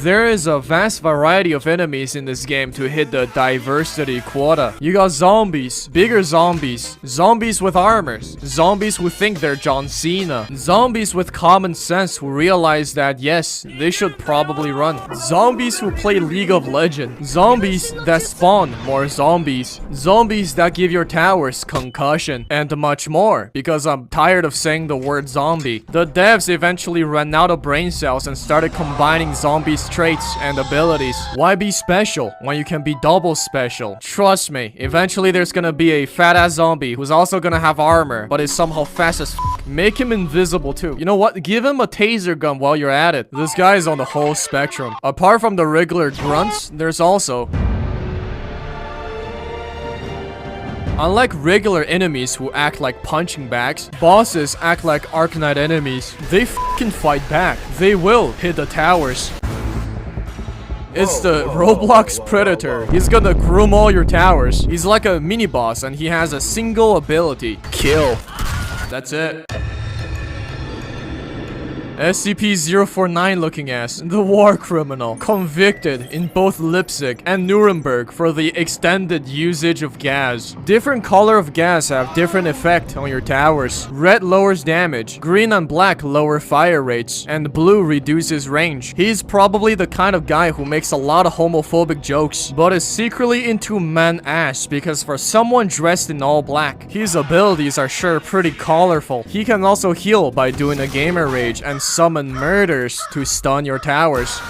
There is a vast variety of enemies in this game to hit the diversity quota. You got zombies, bigger zombies, zombies with armors, zombies who think they're John Cena, zombies with common sense who realize that yes, they should probably run, zombies who play League of Legends, zombies that spawn more zombies, zombies that give your towers concussion, and much more, because I'm tired of saying the word zombie. The devs eventually ran out of brain cells and started combining zombies' traits and abilities. Why be special when you can be double special? Trust me, eventually there's gonna be a fat ass zombie who's also gonna have armor, but is somehow fast as f. Make him invisible too. You know what? Give him a taser gun while you're at it. This guy is on the whole spectrum. Apart from the regular grunts, there's also... Unlike regular enemies who act like punching bags, bosses act like Arknight enemies. They f***ing fight back. They will hit the towers. It's the Roblox Predator. He's gonna groom all your towers. He's like a mini-boss and he has a single ability. Kill. That's it. SCP-049 looking ass, the war criminal, convicted in both Leipzig and Nuremberg for the extended usage of gas. Different color of gas have different effect on your towers. Red lowers damage, green and black lower fire rates, and blue reduces range. He's probably the kind of guy who makes a lot of homophobic jokes, but is secretly into man ass because for someone dressed in all black, his abilities are sure pretty colorful. He can also heal by doing a gamer rage and summon murders to stun your towers.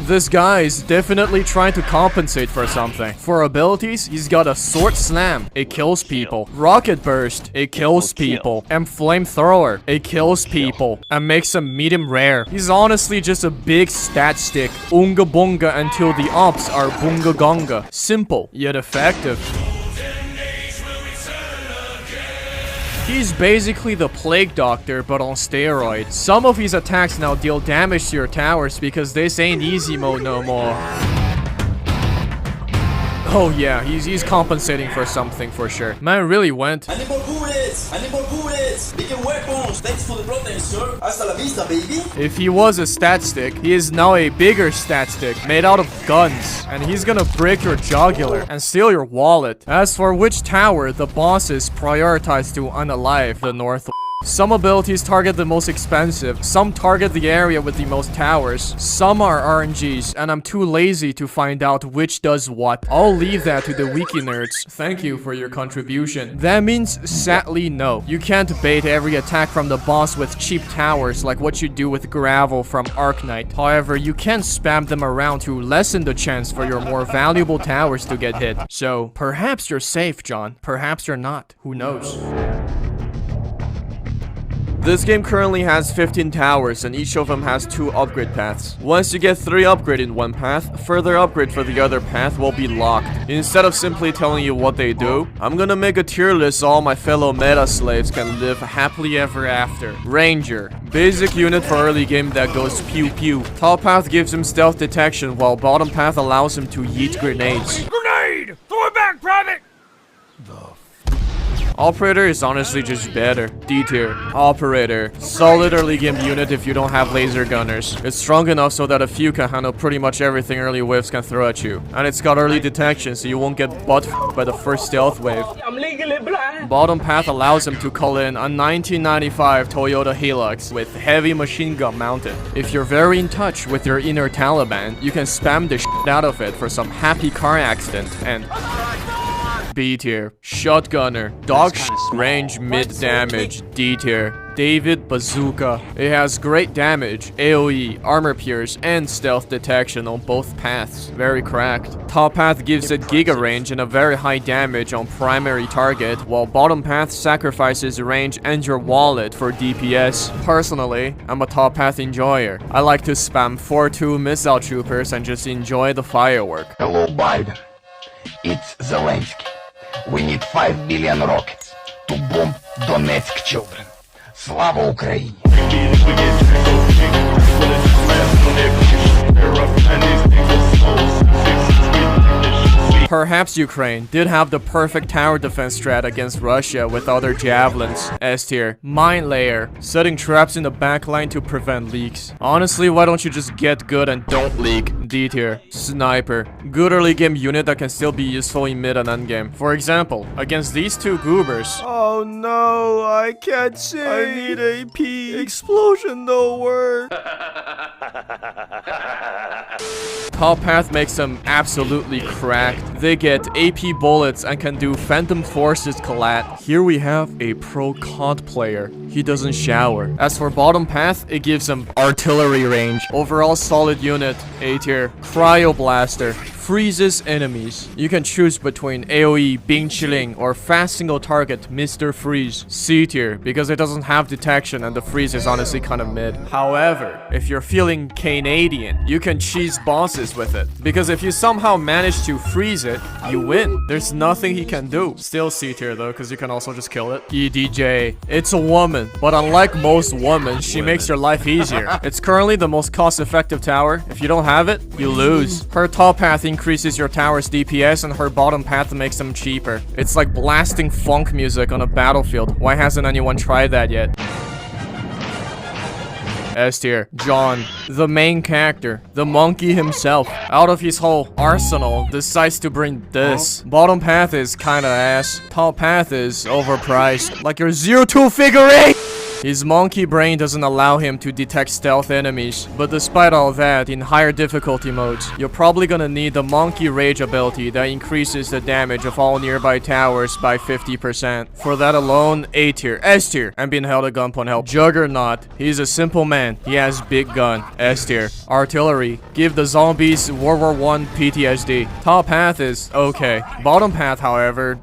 This guy is definitely trying to compensate for something. For abilities, he's got a Sword Slam, it kills people. Rocket Burst, it kills people. And Flamethrower, it kills people. And makes him medium rare. He's honestly just a big stat stick. Unga bunga until the ops are bunga gonga. Simple, yet effective. He's basically the Plague Doctor, but on steroids. Some of his attacks now deal damage to your towers because this ain't easy mode no more. Oh yeah, he's compensating for something for sure. Man really went. I need more bullets! I need more bullets! Bigger weapons! Thanks for the protein, sir! Hasta la vista, baby! If he was a stat stick, he is now a bigger stat stick made out of guns. And he's gonna break your jugular and steal your wallet. As for which tower the bosses prioritize to unalive, the north. Some abilities target the most expensive, some target the area with the most towers, some are RNGs, and I'm too lazy to find out which does what. I'll leave that to the wiki nerds. Thank you for your contribution. That means, sadly, no. You can't bait every attack from the boss with cheap towers like what you do with gravel from Arknight. However, you can spam them around to lessen the chance for your more valuable towers to get hit. So, perhaps you're safe, John. Perhaps you're not. Who knows? This game currently has 15 towers and each of them has 2 upgrade paths. Once you get 3 upgrade in one path, further upgrade for the other path will be locked. Instead of simply telling you what they do, I'm gonna make a tier list so all my fellow meta slaves can live happily ever after. Ranger, basic unit for early game that goes pew pew. Top path gives him stealth detection while bottom path allows him to yeet grenades. Grenade! Throw it back, private! Operator is honestly just better. D tier. Operator. Solid early game unit if you don't have laser gunners. It's strong enough so that a few can handle pretty much everything early waves can throw at you. And it's got early detection so you won't get butt f***ed by the first stealth wave. I'm legally blind. Bottom path allows him to call in a 1995 Toyota Hilux with heavy machine gun mounted. If you're very in touch with your inner Taliban, you can spam the shit out of it for some happy car accident and... B tier. Shotgunner. Dog range mid damage. D tier. David Bazooka. It has great damage, AoE, armor pierce, and stealth detection on both paths. Very cracked. Top path gives it giga range and a very high damage on primary target, while bottom path sacrifices range and your wallet for DPS. Personally, I'm a top path enjoyer. I like to spam 4-2 missile troopers and just enjoy the firework. Hello, Biden. It's Zelensky. We need 5 billion rockets to bomb Donetsk children. Slava Ukraine! Perhaps Ukraine did have the perfect tower defense strat against Russia with other javelins. S tier. Mine layer. Setting traps in the backline to prevent leaks. Honestly, why don't you just get good and don't leak? D tier. Sniper. Good early game unit that can still be useful in mid and end game. For example, against these two goobers. Oh no, I can't see. I need AP. Explosion don't work. Top path makes them absolutely cracked. They get AP bullets and can do Phantom Forces collat. Here we have a pro COD player. He doesn't shower. As for bottom path, it gives him artillery range. Overall solid unit, A tier. Cryo Blaster. Freezes enemies. You can choose between AoE, Bing Chilling, or fast single target, Mr. Freeze. C tier, because it doesn't have detection and the freeze is honestly kind of mid. However, if you're feeling Canadian, you can cheese bosses with it. Because if you somehow manage to freeze it, you win. There's nothing he can do. Still C tier though, because you can also just kill it. EDJ. It's a woman, but unlike most women, she makes your life easier. It's currently the most cost-effective tower. If you don't have it, you lose. Her top path increases your tower's DPS and her bottom path makes them cheaper. It's like blasting funk music on a battlefield. Why hasn't anyone tried that yet? S tier. John, the main character, the monkey himself, out of his whole arsenal, decides to bring this. Bottom path is kinda ass. Top path is overpriced. Like your 0-2 figure 8! His monkey brain doesn't allow him to detect stealth enemies, but despite all that, in higher difficulty modes, you're probably gonna need the monkey rage ability that increases the damage of all nearby towers by 50%. For that alone, A tier, S tier, and being held at gunpoint help. Juggernaut, he's a simple man, he has big gun, S tier. Artillery, give the zombies World War I PTSD. Top path is okay. Bottom path, however,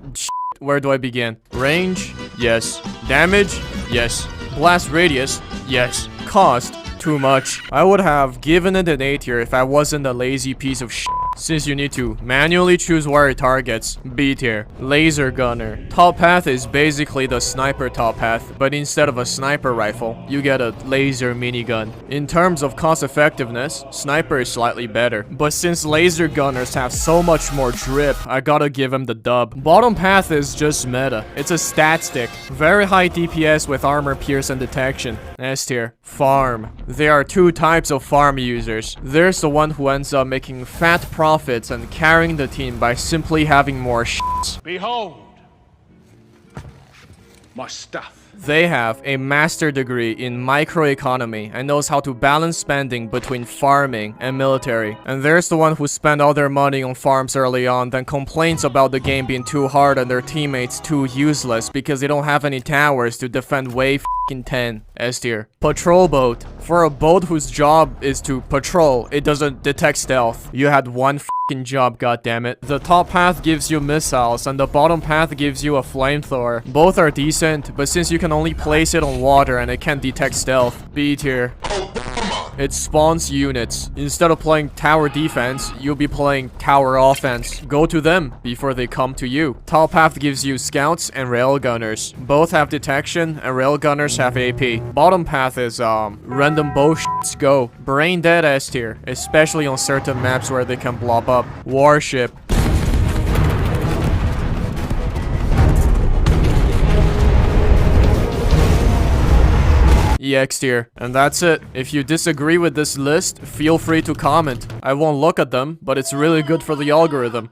where do I begin? Range? Yes. Damage? Yes. Blast radius? Yes. Cost? Too much. I would have given it an A tier if I wasn't a lazy piece of shit. Since you need to manually choose where it targets. B tier. Laser gunner. Top path is basically the sniper top path, but instead of a sniper rifle, you get a laser minigun. In terms of cost effectiveness, sniper is slightly better, but since laser gunners have so much more drip, I gotta give him the dub. Bottom path is just meta. It's a stat stick. Very high DPS with armor pierce and detection. S tier. Farm. There are two types of farm users. There's the one who ends up making fat profits and carrying the team by simply having more shit. Behold my stuff. They have a master degree in microeconomy and knows how to balance spending between farming and military. And there's the one who spent all their money on farms early on, then complains about the game being too hard and their teammates too useless because they don't have any towers to defend wave 10. S tier. Patrol boat. For a boat whose job is to patrol, it doesn't detect stealth. You had one job, goddammit. The top path gives you missiles and the bottom path gives you a flamethrower. Both are decent, but since you can only place it on water and it can't detect stealth. B tier. It spawns units. Instead of playing tower defense, you'll be playing tower offense. Go to them before they come to you. Top path gives you scouts and railgunners. Both have detection and railgunners have AP. Bottom path is random bullshits go. Brain dead S tier, especially on certain maps where they can blob up. Warship. EX tier. And that's it. If you disagree with this list, feel free to comment. I won't look at them, but it's really good for the algorithm.